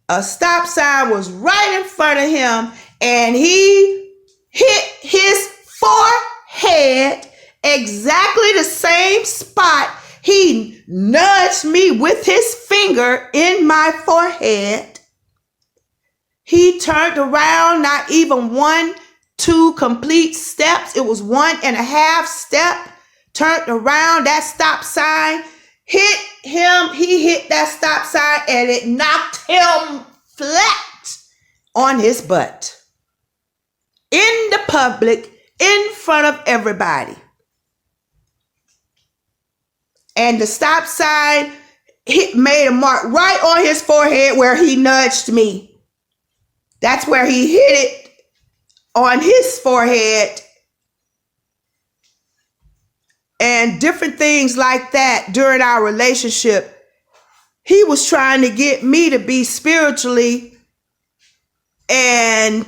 A stop sign was right in front of him, and he hit his forehead exactly the same spot. He nudged me with his finger in my forehead. He turned around, not even 1-2 complete steps. It was 1.5 step. Turned around, that stop sign hit him. He hit that stop sign and it knocked him flat on his butt. In the public, in front of everybody. And the stop sign made a mark right on his forehead where he nudged me. That's where he hit it, on his forehead. And different things like that during our relationship. He was trying to get me to be spiritually and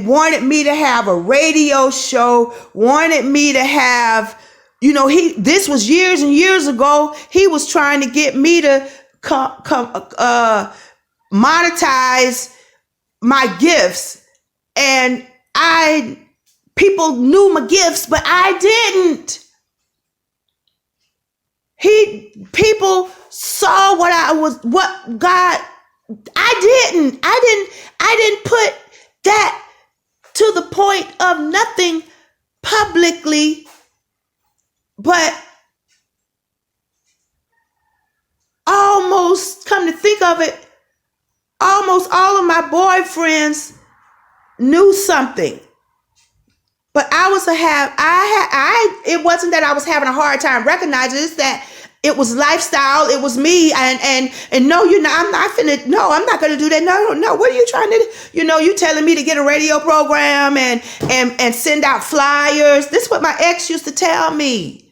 wanted me to have a radio show, wanted me to have, this was years and years ago. He was trying to get me to monetize my gifts, and people knew my gifts, but I didn't. People saw what God, I didn't put that to the point of nothing publicly, but almost, come to think of it, almost all of my boyfriends knew something. But it wasn't that I was having a hard time recognizing it. It's that it was lifestyle. It was me. And no, I'm not going to do that. No. What are you trying to do? You telling me to get a radio program and send out flyers. This is what my ex used to tell me.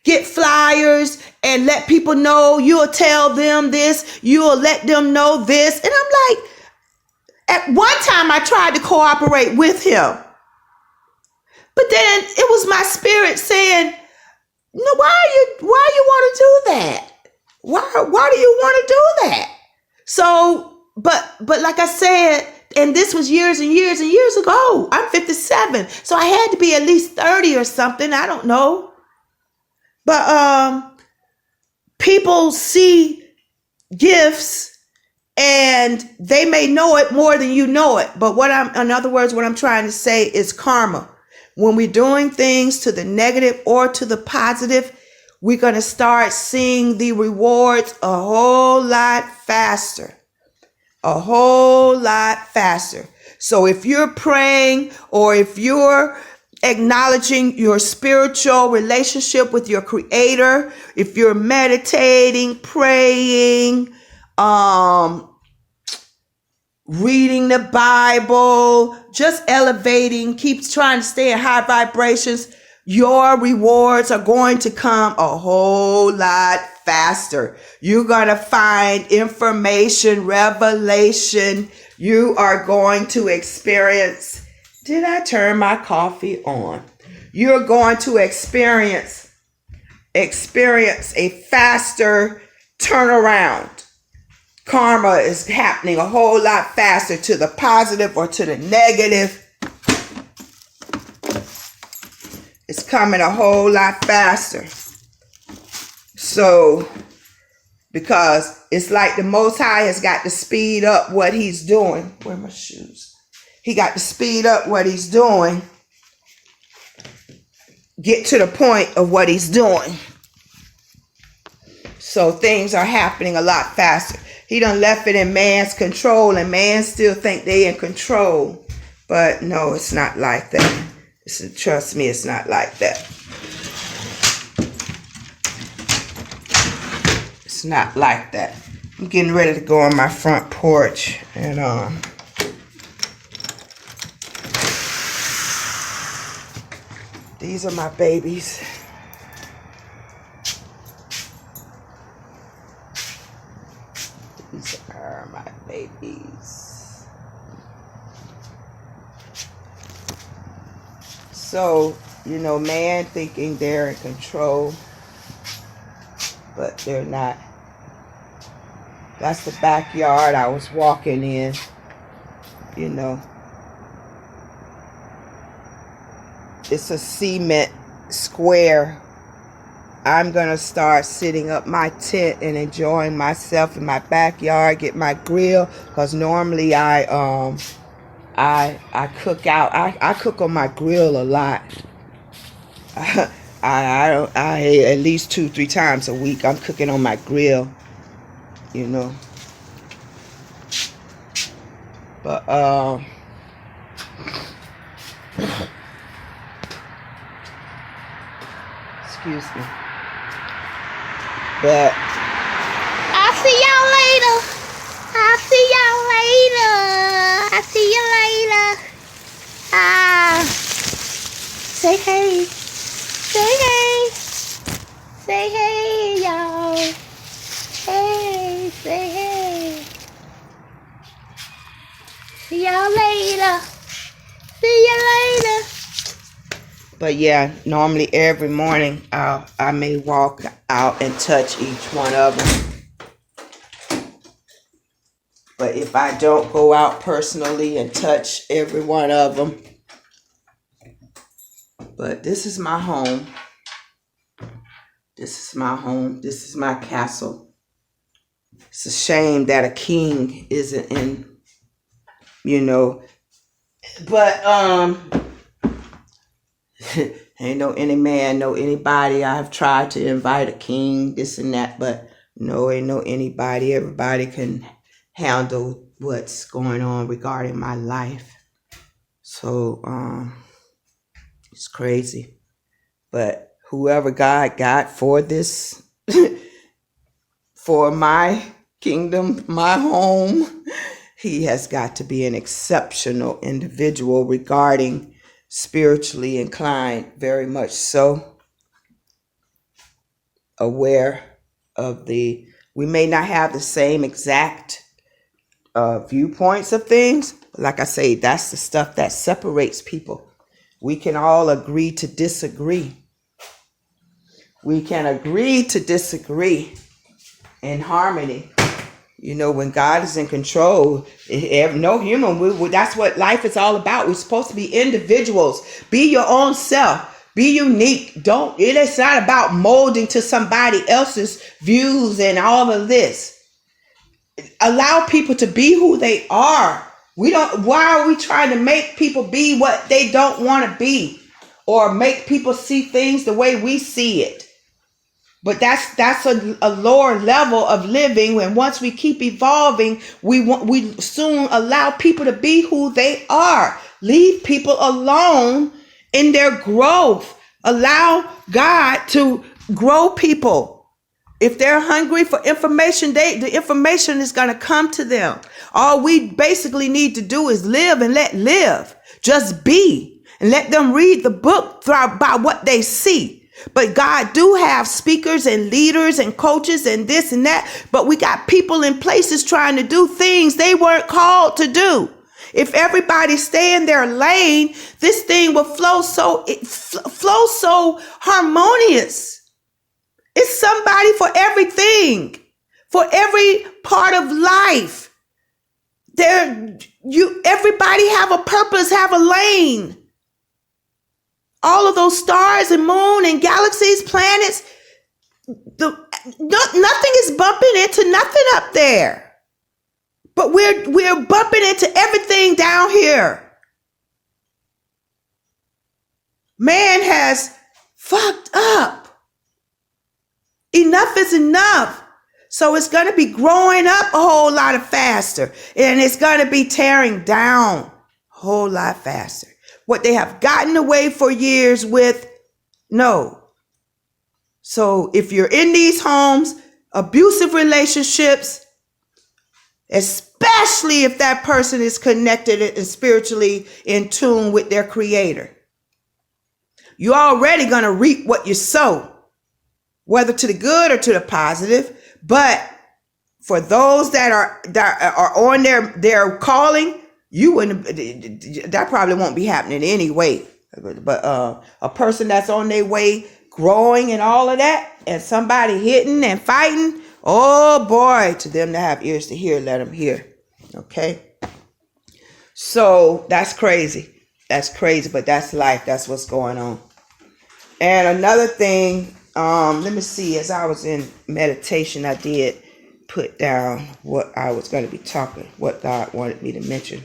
Get flyers and let people know. You'll tell them this. You'll let them know this. And I'm like, at one time I tried to cooperate with him. But then it was my spirit saying, no, why you want to do that? Why do you want to do that? So, but like I said, and this was years and years and years ago. I'm 57. So I had to be at least 30 or something. I don't know. But people see gifts and they may know it more than you know it. But in other words, what I'm trying to say is karma. When we're doing things to the negative or to the positive, we're going to start seeing the rewards a whole lot faster. A whole lot faster. So if you're praying or if you're acknowledging your spiritual relationship with your Creator, if you're meditating, praying, reading the Bible, just elevating, keeps trying to stay in high vibrations, your rewards are going to come a whole lot faster. You're going to find information, revelation. You are going to experience. Did I turn my coffee on? You're going to experience a faster turnaround. Karma is happening a whole lot faster to the positive or to the negative. It's coming a whole lot faster. So, because it's like the Most High has got to speed up what he's doing. Where are my shoes? He got to speed up what he's doing. Get to the point of what he's doing. So things are happening a lot faster. He done left it in man's control, and man still think they in control. But no, it's not like that. Trust me, it's not like that. It's not like that. I'm getting ready to go on my front porch and these are my babies. These are my babies. So, man thinking they're in control, but they're not. That's the backyard I was walking in, you know. It's a cement square. I'm going to start sitting up my tent and enjoying myself in my backyard, get my grill, because normally I cook out. I cook on my grill a lot. I at least 2-3 times a week I'm cooking on my grill, you know. But excuse me. But I'll see y'all later. I'll see y'all later. I'll see you later. Say hey. Say hey. Say hey, y'all. Hey, say hey. See y'all later. See you later. But yeah, normally every morning I may walk out and touch each one of them. But if I don't go out personally and touch every one of them, but this is my home. This is my home. This is my castle. It's a shame that a king isn't in, you know. But ain't no any man, no anybody. I've tried to invite a king, this and that, but no, ain't no anybody. Everybody can handle what's going on regarding my life. So it's crazy. But whoever God got for this, for my kingdom, my home, he has got to be an exceptional individual regarding spiritually inclined, very much so. Aware of we may not have the same exact viewpoints of things. Like I say, that's the stuff that separates people. We can all agree to disagree. We can agree to disagree in harmony. You know, when God is in control, no human, that's what life is all about. We're supposed to be individuals. Be your own self. Be unique. It's not about molding to somebody else's views and all of this. Allow people to be who they are. Why are we trying to make people be what they don't want to be? Or make people see things the way we see it? But that's a lower level of living. And once we keep evolving, we soon allow people to be who they are. Leave people alone in their growth. Allow God to grow people. If they're hungry for information, the information is going to come to them. All we basically need to do is live and let live. Just be and let them read the book by what they see. But God do have speakers and leaders and coaches and this and that. But we got people in places trying to do things they weren't called to do. If everybody stay in their lane, this thing will flow so harmonious. It's somebody for everything, for every part of life. Everybody have a purpose, have a lane. All of those stars and moon and galaxies, planets, nothing is bumping into nothing up there. But we're bumping into everything down here. Man has fucked up. Enough is enough. So it's going to be growing up a whole lot faster. And it's going to be tearing down a whole lot faster. What they have gotten away for years with, no. So if you're in these homes, abusive relationships, especially if that person is connected and spiritually in tune with their creator, you're already going to reap what you sow, whether to the good or to the positive. But for those that are on their calling, that probably won't be happening anyway. But a person that's on their way growing and all of that, and somebody hitting and fighting, Oh boy, to them that have ears to hear, let them hear. Okay. So that's crazy. That's crazy, but that's life. That's what's going on. And another thing, let me see, as I was in meditation, I did put down what I was going to be talking, what God wanted me to mention.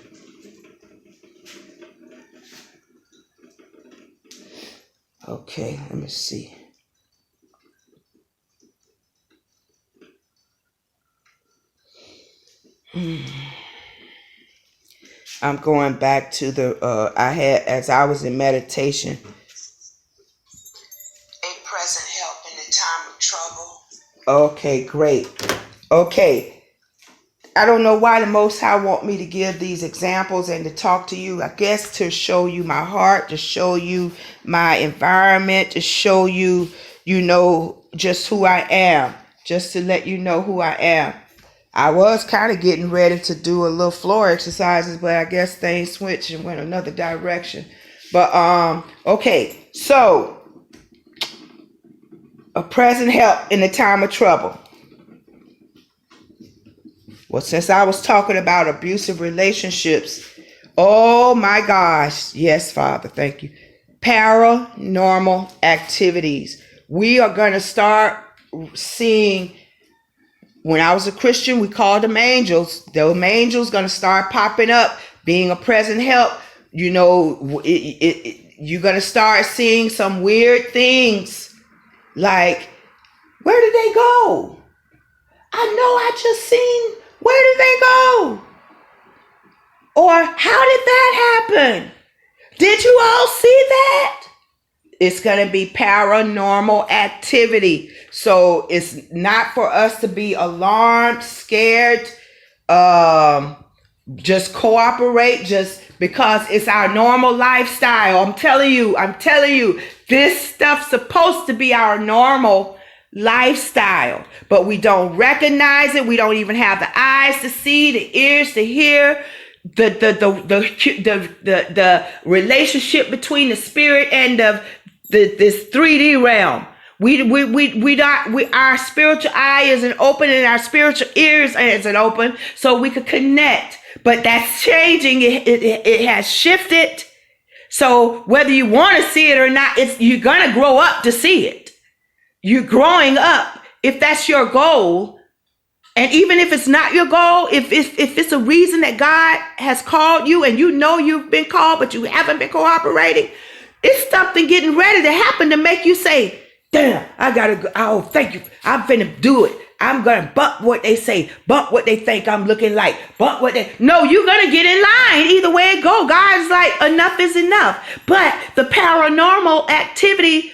Okay, let me see. I'm going back to the, I had, as I was in meditation, a present help in the time of trouble. Okay, great. Okay. I don't know why the Most High want me to give these examples and to talk to you. I guess to show you my heart, to show you my environment, to show you, just who I am. Just to let you know who I am. I was kind of getting ready to do a little floor exercises, but I guess things switched and went another direction. But, okay. So, a present help in the time of trouble. Well, since I was talking about abusive relationships, oh my gosh. Yes, Father, thank you. Paranormal activities. We are going to start seeing, when I was a Christian, we called them angels. Those angels going to start popping up, being a present help. You're going to start seeing some weird things. Like, where did they go? I know I just seen, where did they go? Or how did that happen? Did you all see that? It's going to be paranormal activity. So it's not for us to be alarmed, scared, just cooperate, just because it's our normal lifestyle. I'm telling you, this stuff's supposed to be our normal lifestyle, but we don't recognize it. We don't even have the eyes to see, the ears to hear, the relationship between the spirit and this 3D realm. Our spiritual eye isn't open and our spiritual ears isn't open, so we could connect. But that's changing. It has shifted. So whether you want to see it or not, you're gonna grow up to see it. You're growing up if that's your goal. And even if it's not your goal, if it's a reason that God has called you and you know you've been called, but you haven't been cooperating, it's something getting ready to happen to make you say, damn, I gotta go. Oh, thank you. I'm finna do it. I'm gonna bump what they say, bump what they think I'm looking like, no, you're gonna get in line either way it go. God's like, enough is enough. But the paranormal activity,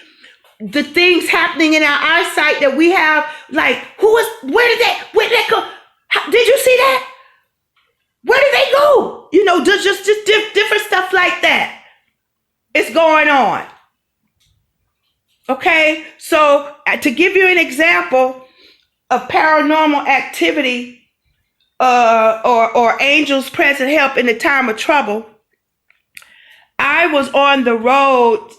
the things happening in our eyesight that we have, like, where did they go? Did you see that? Where did they go? Just different stuff like that. It's going on. Okay, so to give you an example of paranormal activity, or angels present help in the time of trouble, I was on the road.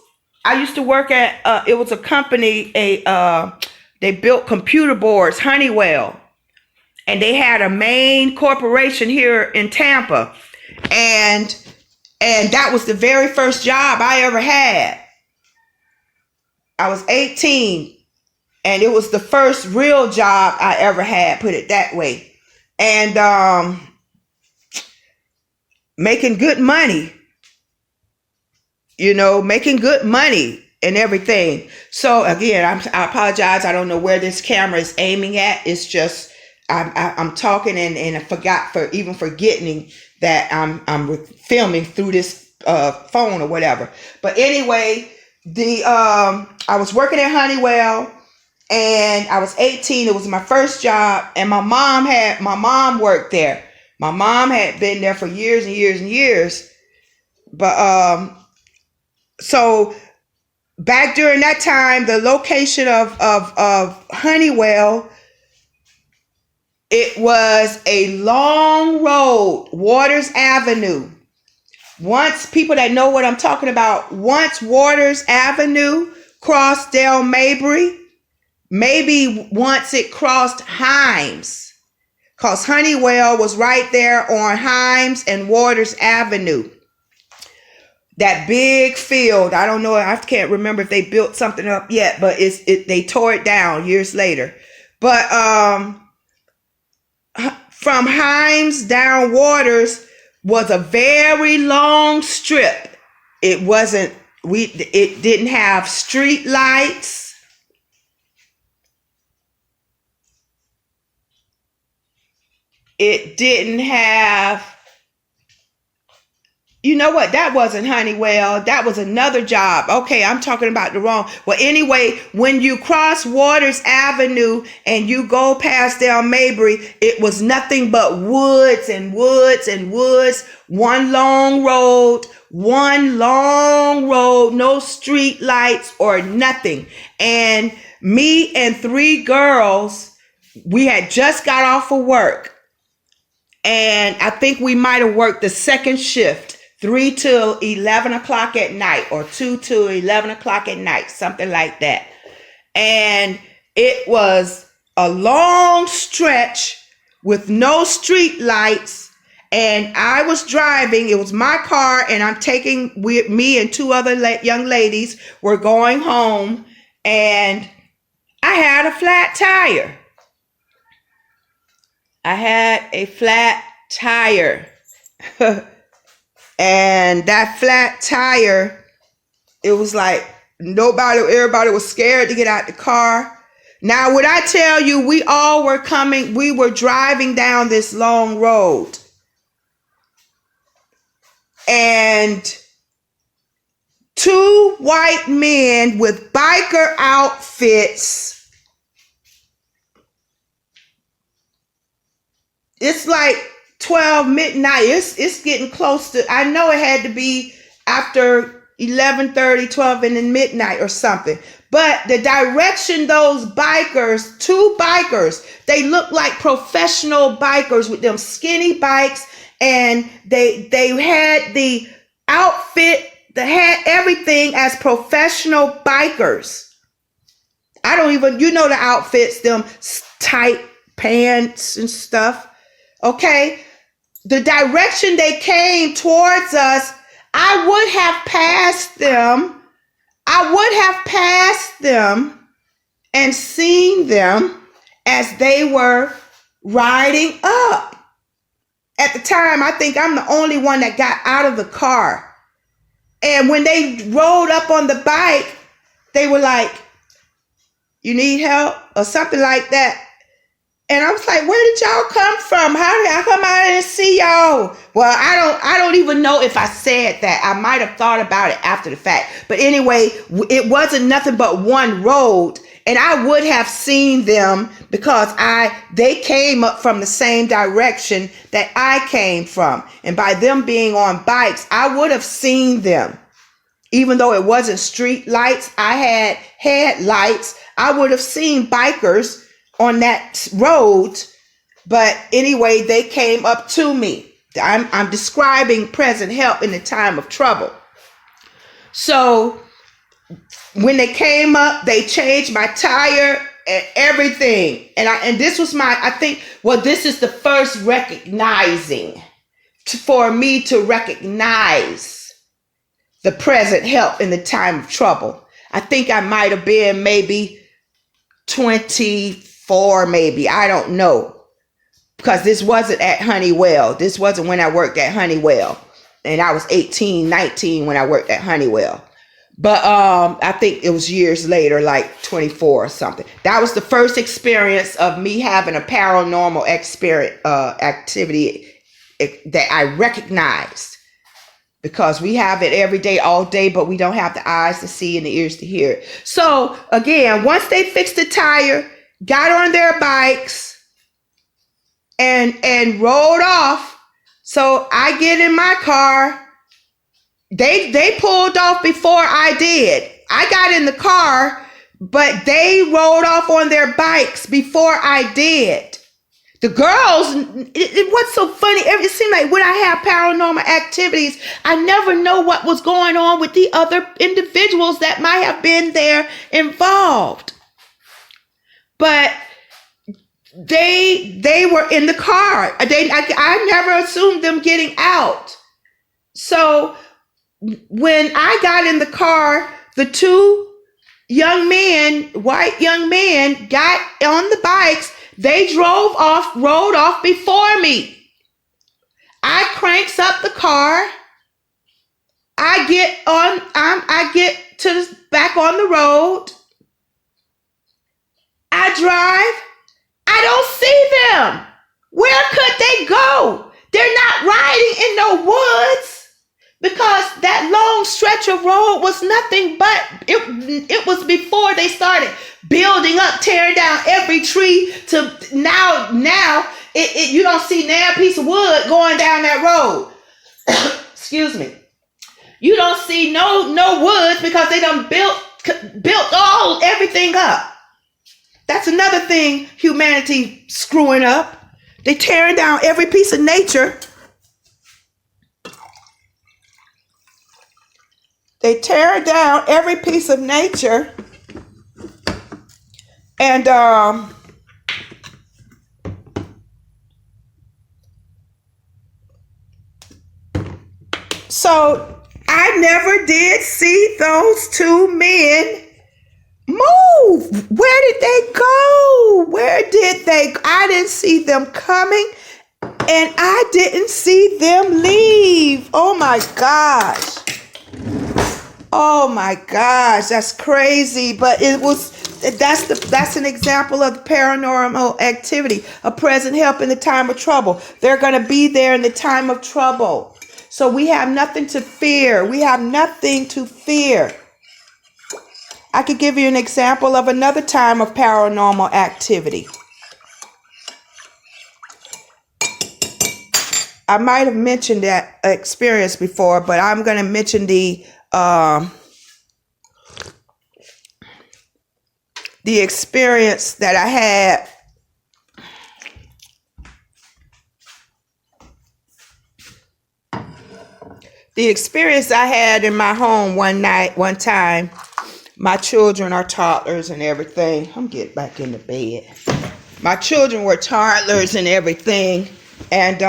I used to work at, it was a company, they built computer boards, Honeywell, and they had a main corporation here in Tampa. And that was the very first job I ever had. I was 18 and it was the first real job I ever had, put it that way. And, making good money. Making good money and everything. So again, I apologize. I don't know where this camera is aiming at. It's just, I'm talking and I forgot forgetting that I'm filming through this phone or whatever. But anyway, I was working at Honeywell and I was 18. It was my first job, and my mom worked there. My mom had been there for years and years and years. But so back during that time, the location of Honeywell, it was a long road, Waters Avenue. Once, people that know what I'm talking about, once Waters Avenue crossed Del Mabry, maybe once it crossed Himes, because Honeywell was right there on Himes and Waters Avenue. That big field. I don't know. I can't remember if they built something up yet, but they tore it down years later. But from Himes down Waters was a very long strip. It wasn't. It didn't have street lights. It didn't have. You know what? That wasn't Honeywell. That was another job. Okay, I'm talking about the wrong. Well, anyway, when you cross Waters Avenue and you go past down Mabry, it was nothing but woods and woods and woods. One long road, no street lights or nothing. And me and 3 girls, we had just got off of work. And I think we might have worked the second shift. 3 till 11 o'clock at night or 2 till 11 o'clock at night, something like that. And it was a long stretch with no street lights. And I was driving. It was my car, and I'm taking me and 2 other young ladies were going home, and I had a flat tire. I had a flat tire. And that flat tire, it was like everybody was scared to get out the car. Now, would I tell you, we were driving down this long road. And 2 white men with biker outfits. It's like 12 midnight. It's getting close to, I know it had to be after 11:30, 12 in the midnight or something. But the direction those bikers, 2 bikers, they look like professional bikers with them skinny bikes, and they had the outfit, they had everything as professional bikers. I don't even, the outfits, them tight pants and stuff. Okay. The direction they came towards us, I would have passed them and seen them as they were riding up. At the time, I think I'm the only one that got out of the car. And when they rolled up on the bike, they were like, "You need help?" or something like that. And I was like, "Where did y'all come from? How come I didn't see y'all?" Well, I don't even know if I said that. I might have thought about it after the fact. But anyway, it wasn't nothing but one road. And I would have seen them because they came up from the same direction that I came from. And by them being on bikes, I would have seen them. Even though it wasn't street lights, I had headlights. I would have seen bikers on that road. But anyway, they came up to me. I'm describing present help in the time of trouble. So when they came up, they changed my tire and everything. And this was this is the first recognizing for me to recognize the present help in the time of trouble. I think I might have been maybe 24, maybe. I don't know. Because this wasn't at Honeywell. This wasn't when I worked at Honeywell. And I was 18, 19 when I worked at Honeywell. But I think it was years later, like 24 or something. That was the first experience of me having a paranormal activity that I recognized. Because we have it every day, all day, but we don't have the eyes to see and the ears to hear. So again, once they fixed the tire, got on their bikes and rode off. So I get in my car. They pulled off before I did. I got in the car, but they rode off on their bikes before I did. The girls, what's so funny, it seemed like when I have paranormal activities, I never know what was going on with the other individuals that might have been there involved. but they were in the car. I never assumed them getting out. So when I got in the car, the two white young men, got on the bikes. They rode off before me. I cranks up the car. I get back on the road. I drive. I don't see them. Where could they go? They're not riding in no woods. Because that long stretch of road was nothing but, it was before they started building up, tearing down every tree to now you don't see now a piece of wood going down that road. Excuse me. You don't see no woods because they done built everything up. That's another thing humanity screwing up. They tearing down every piece of nature. They tear down every piece of nature, and so I never did see those two men move. Where did they go? I didn't see them coming, and I didn't see them leave. Oh my gosh. Oh my gosh, that's crazy. But that's an example of the paranormal activity, a present help in the time of trouble. They're going to be there in the time of trouble. So we have nothing to fear. We have nothing to fear. I could give you an example of another time of paranormal activity. I might have mentioned that experience before, but I'm going to mention the experience that I had. The experience I had in my home one time. My children are toddlers and everything. I'm getting back in the bed. My children were toddlers and everything, and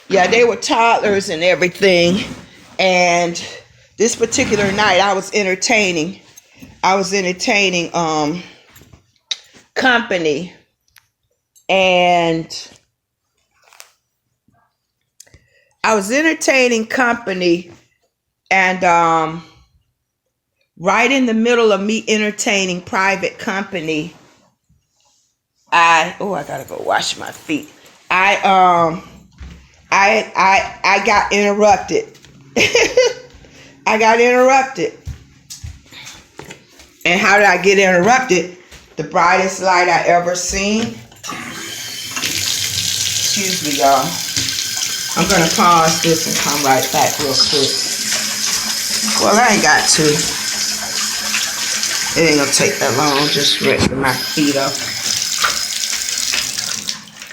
yeah, they were toddlers and everything. And this particular night, I was entertaining company, and right in the middle of me entertaining private company, I gotta go wash my feet. I got interrupted. I got interrupted. And how did I get interrupted? The brightest light I ever seen. Excuse me, y'all. I'm going to pause this and come right back real quick. Well, I ain't got to. It ain't going to take that long. Just ripping my feet up.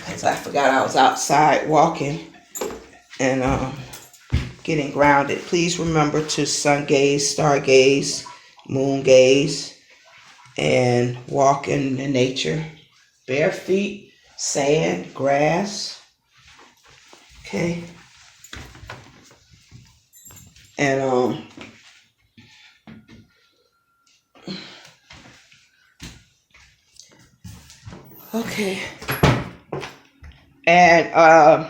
Because I forgot I was outside walking and getting grounded. Please remember to sun gaze, star gaze, moon gaze, and walk in the nature. Bare feet, sand, grass. Okay. And okay. And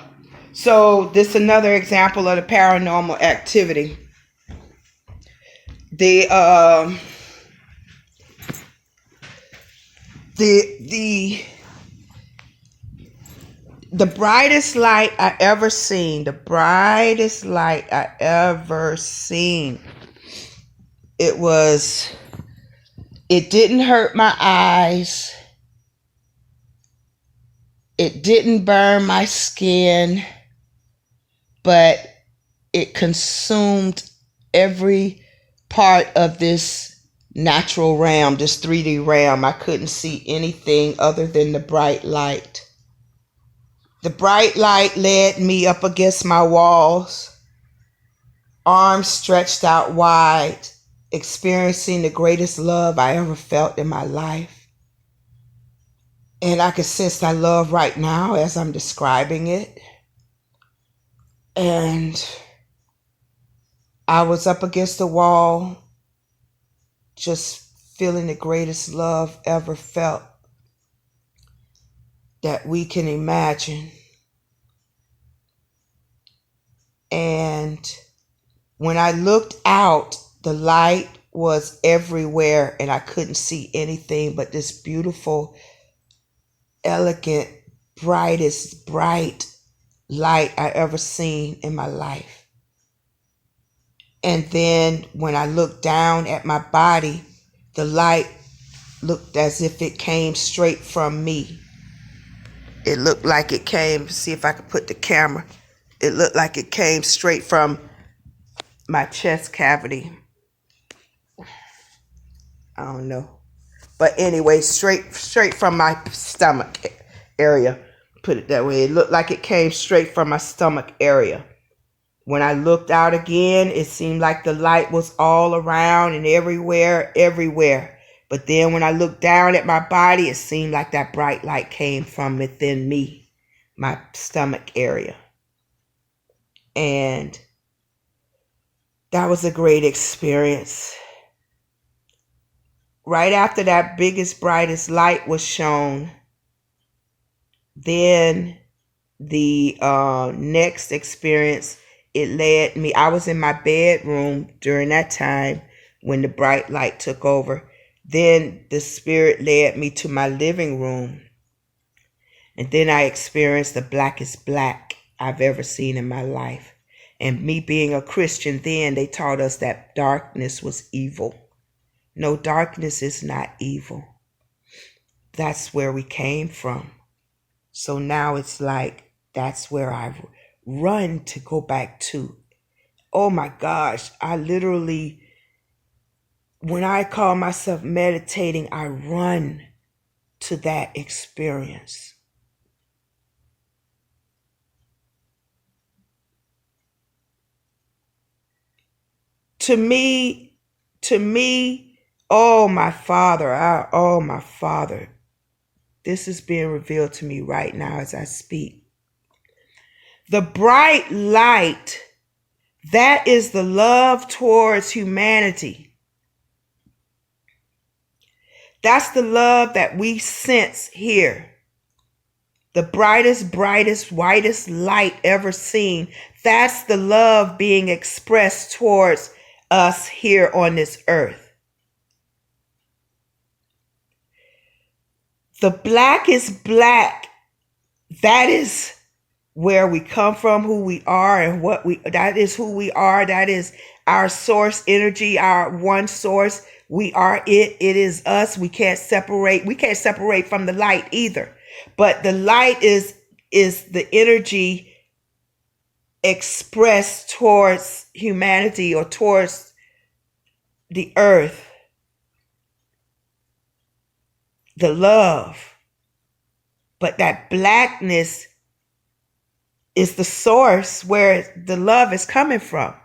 so this is another example of the paranormal activity. The brightest light I ever seen, it didn't hurt my eyes. It didn't burn my skin, but it consumed every part of this natural realm, this 3D realm. I couldn't see anything other than the bright light. The bright light led me up against my walls. arms stretched out wide, experiencing the greatest love I ever felt in my life. And I can sense that love right now as I'm describing it. And I was up against the wall, just feeling the greatest love ever felt that we can imagine. And when I looked out, the light was everywhere and I couldn't see anything but this beautiful, elegant, brightest, bright light I ever seen in my life. And then when I looked down at my body, the light looked as if it came straight from me. It looked like it came, see if I could put the camera. It looked like it came straight from my chest cavity. I don't know. But anyway, straight from my stomach area. Put it that way. It looked like it came straight from my stomach area. When I looked out again, it seemed like the light was all around and everywhere. But then when I looked down at my body, it seemed like that bright light came from within me, my stomach area. And that was a great experience. Right after that biggest, brightest light was shown, then the next experience, it led me, I was in my bedroom during that time when the bright light took over. Then the spirit led me to my living room. And then I experienced the blackest black I've ever seen in my life. And me being a Christian then, they taught us that darkness was evil. No, darkness is not evil. That's where we came from. So now it's like, that's where I run to go back to. Oh my gosh, I literally, when I call myself meditating, I run to that experience. To me, oh my Father, this is being revealed to me right now as I speak. The bright light, that is the love towards humanity. That's the love that we sense here. The brightest, whitest light ever seen. That's the love being expressed towards us here on this earth. The blackest black, that is where we come from, who we are, and that is who we are. That is our source energy, our one source. We are it. It is us. We can't separate. We can't separate from the light either. But the light is the energy expressed towards humanity or towards the earth. The love. But that blackness is the source where the love is coming from.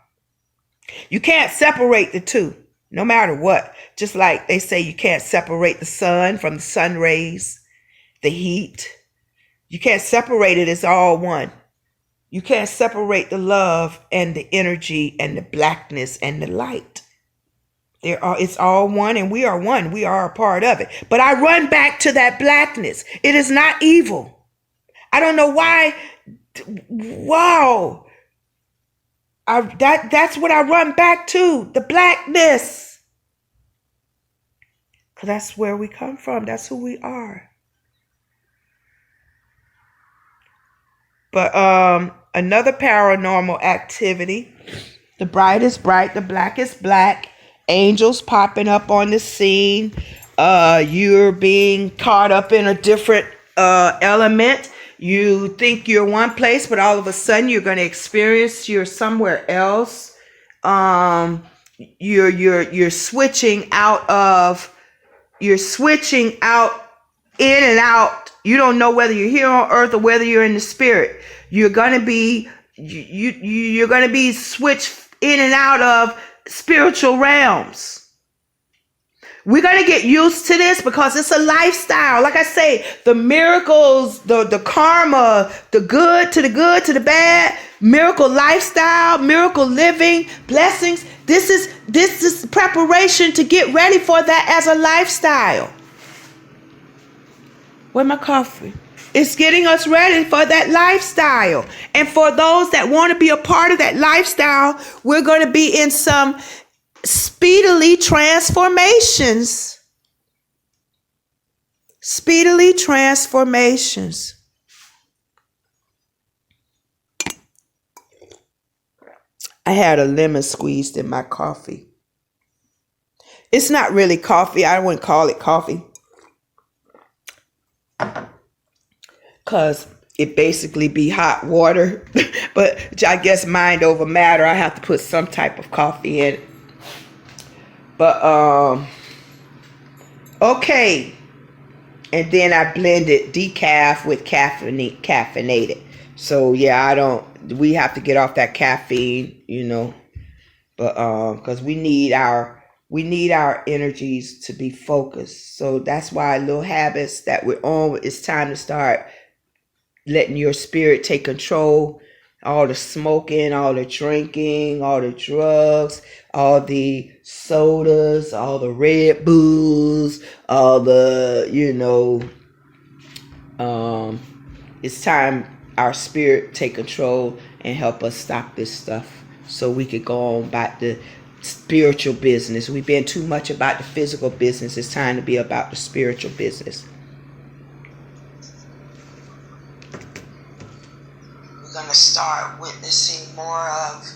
You can't separate the two, no matter what. Just like they say you can't separate the sun from the sun rays, the heat. You can't separate it. It's all one. You can't separate the love and the energy and the blackness and the light. It's all one, and we are one. We are a part of it. But I run back to that blackness. It is not evil. I don't know why. Wow. That's what I run back to, the blackness. Because that's where we come from. That's who we are. But another paranormal activity, the brightest bright, the blackest black, angels popping up on the scene. You're being caught up in a different element. You think you're one place, but all of a sudden you're going to experience you're somewhere else. You're switching out in and out. You don't know whether you're here on earth or whether you're in the spirit. You're going to be switched in and out of spiritual realms. We're going to get used to this because it's a lifestyle. Like I say, the miracles, the karma, the good to the bad, miracle lifestyle, miracle living, blessings. This is preparation to get ready for that as a lifestyle. Where's my coffee? It's getting us ready for that lifestyle. And for those that want to be a part of that lifestyle, we're going to be in some speedily transformations. Speedily transformations. I had a lemon squeezed in my coffee. It's not really coffee. I wouldn't call it coffee. Because it basically be hot water. But I guess mind over matter. I have to put some type of coffee in it. But, okay. And then I blended decaf with caffeinated. So, yeah, we have to get off that caffeine, But, because we need our energies to be focused. So that's why little habits that we're on, it's time to start letting your spirit take control. All the smoking, all the drinking, all the drugs, all the sodas, all the Red Bulls, all the, it's time our spirit take control and help us stop this stuff so we could go on back to spiritual business. We've been too much about the physical business. It's time to be about the spiritual business. We're going to start witnessing more of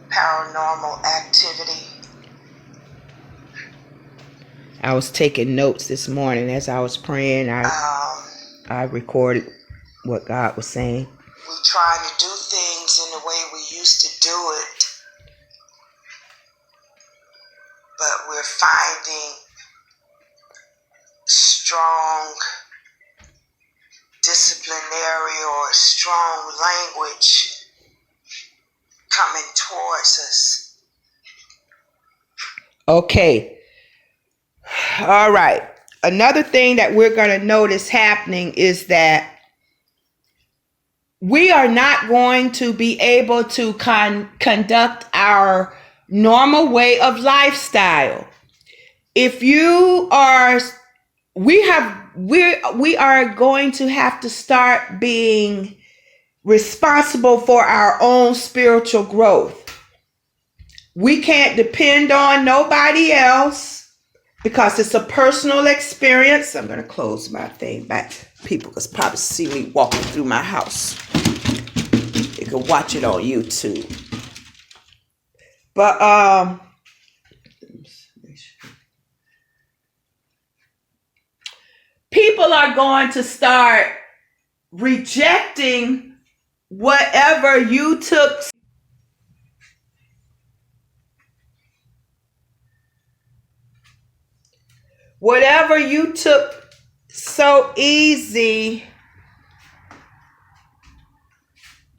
paranormal activity. I was taking notes this morning as I was praying. I recorded what God was saying. We trying to do things in the way we used to do it, but we're finding strong disciplinary or strong language coming towards us. Okay. All right. Another thing that we're going to notice happening is that we are not going to be able to conduct our normal way of lifestyle. If you are, we are going to have to start being responsible for our own spiritual growth. We can't depend on nobody else because it's a personal experience. I'm going to close my thing back. People can probably see me walking through my house. You can watch it on YouTube. But people are going to start rejecting whatever you took. Whatever you took so easy,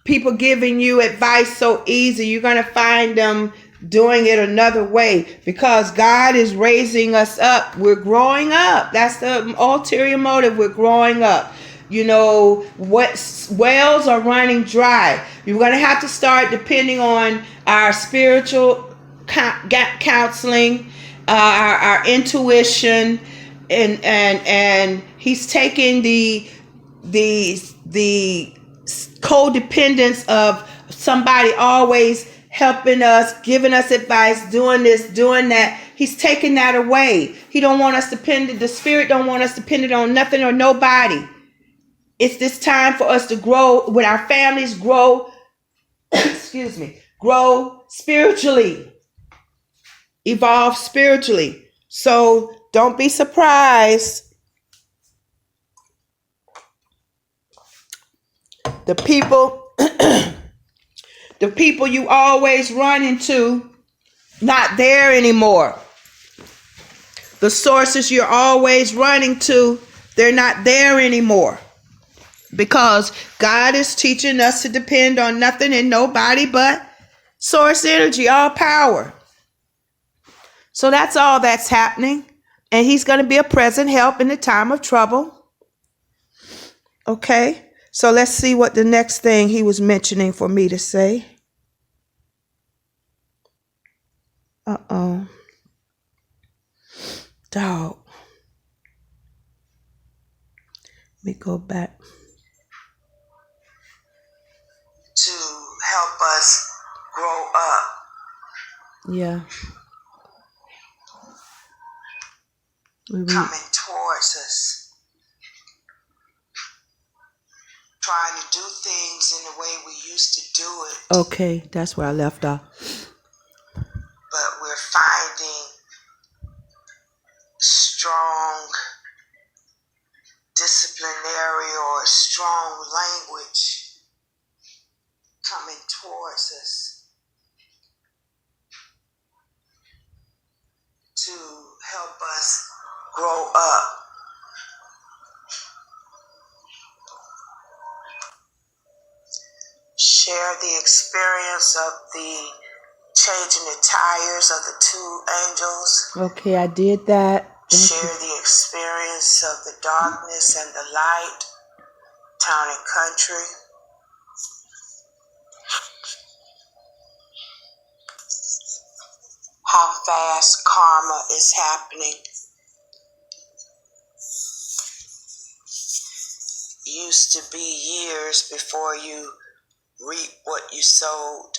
people giving you advice so easy, you're going to find them doing it another way because God is raising us up. We're growing up. That's the ulterior motive. We're growing up. What wells are running dry. You're going to have to start depending on our spiritual counseling, our intuition, and he's taking the codependence of somebody always helping us, giving us advice, doing this, doing that. He's taking that away. He don't want us dependent. The spirit don't want us dependent on nothing or nobody. It's this time for us to grow with our families, grow spiritually, evolve spiritually. So don't be surprised. The people you always run into, not there anymore. The sources you're always running to, they're not there anymore. Because God is teaching us to depend on nothing and nobody but source energy, all power. So that's all that's happening. And he's going to be a present help in the time of trouble. Okay. So let's see what the next thing he was mentioning for me to say. Uh-oh. Dog. Let me go back. To help us grow up. Yeah. Coming towards us. Trying to do things in the way we used to do it. Okay, that's where I left off. But we're finding strong disciplinary or strong language coming towards us to help us grow up. Share the experience of the changing the tires of the two angels. Okay, I did that. Share the experience of the darkness and the light, town and country. How fast karma is happening. Used to be years before you reap what you sowed.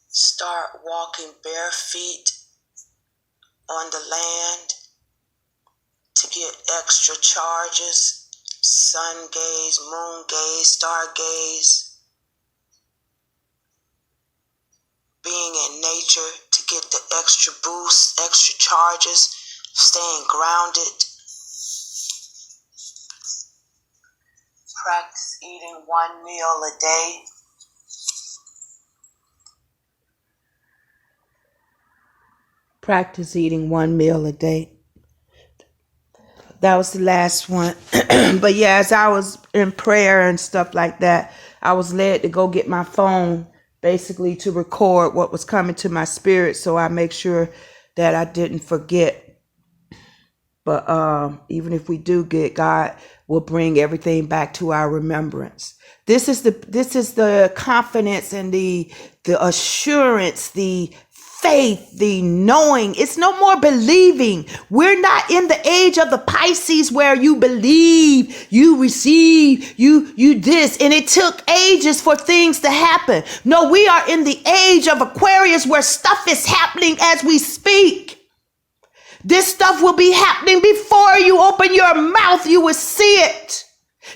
Start walking bare feet on the land to get extra charges. Sun gaze, moon gaze, star gaze. Being in nature to get the extra boost, extra charges. Staying grounded. Practice eating one meal a day. Practice eating one meal a day. That was the last one. But yeah, as I was in prayer and stuff like that, I was led to go get my phone, basically to record what was coming to my spirit, so I make sure that I didn't forget. But even if we do get, God will bring everything back to our remembrance. This is the confidence and the assurance, the faith, the knowing. It's no more believing. We're not in the age of the Pisces where you believe, you receive, you this, and it took ages for things to happen. No, we are in the age of Aquarius where stuff is happening as we speak. This stuff will be happening before you open your mouth. You will see it.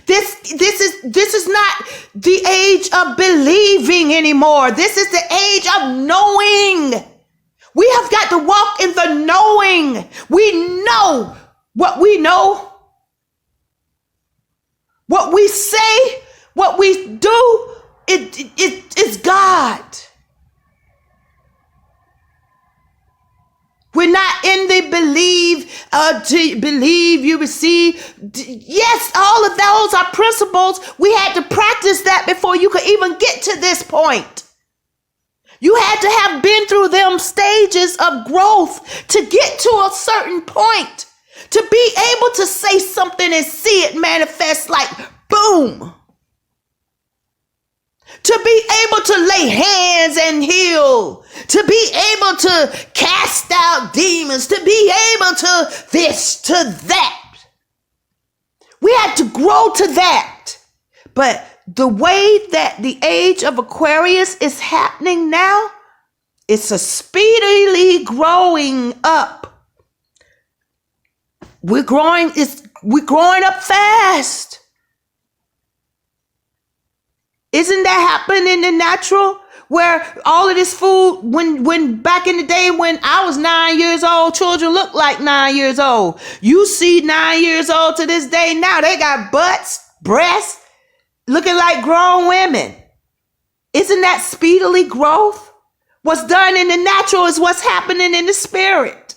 This is not the age of believing anymore. This is the age of knowing. We have got to walk in the knowing. We know what we know. What we say, what we do, it's God. We're not in the to believe you receive. Yes, all of those are principles. We had to practice that before you could even get to this point. You had to have been through them stages of growth to get to a certain point, to be able to say something and see it manifest like boom. To be able to lay hands and heal, to be able to cast out demons, to be able to this, to that. We had to grow to that. But the way that the age of Aquarius is happening now, it's a speedily growing up. We're growing up fast. Isn't that happening in the natural? Where all of this food, when back in the day when I was 9 years old, children looked like 9 years old. You see 9 years old to this day now, they got butts, breasts, looking like grown women. Isn't that speedily growth? What's done in the natural is what's happening in the spirit.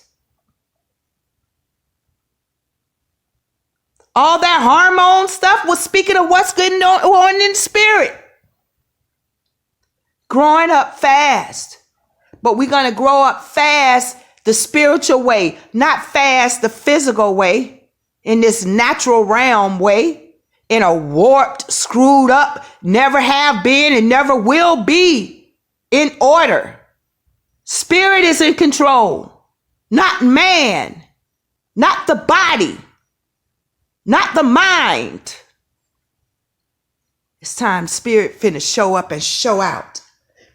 All that hormone stuff was speaking of what's going on in the spirit. growing up fast. But we're going to grow up fast the spiritual way, not fast the physical way, in this natural realm way, in a warped, screwed up, never have been and never will be in order. Spirit is in control, not man, not the body, not the mind. It's time spirit finna show up and show out.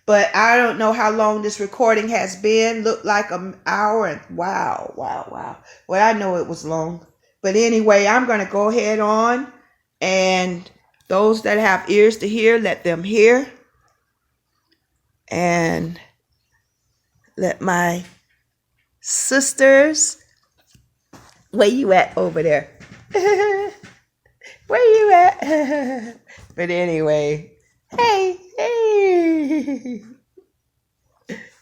But I don't know how long this recording has been. Looked like an hour and wow. Well, I know it was long. But anyway, I'm going to go ahead on. And those that have ears to hear, let them hear. And let my sisters, where you at over there? Where you at? But anyway, hey.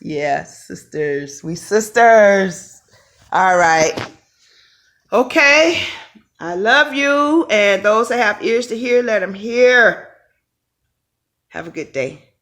Yeah, sisters. We sisters. All right. Okay. I love you. And those that have ears to hear, let them hear. Have a good day.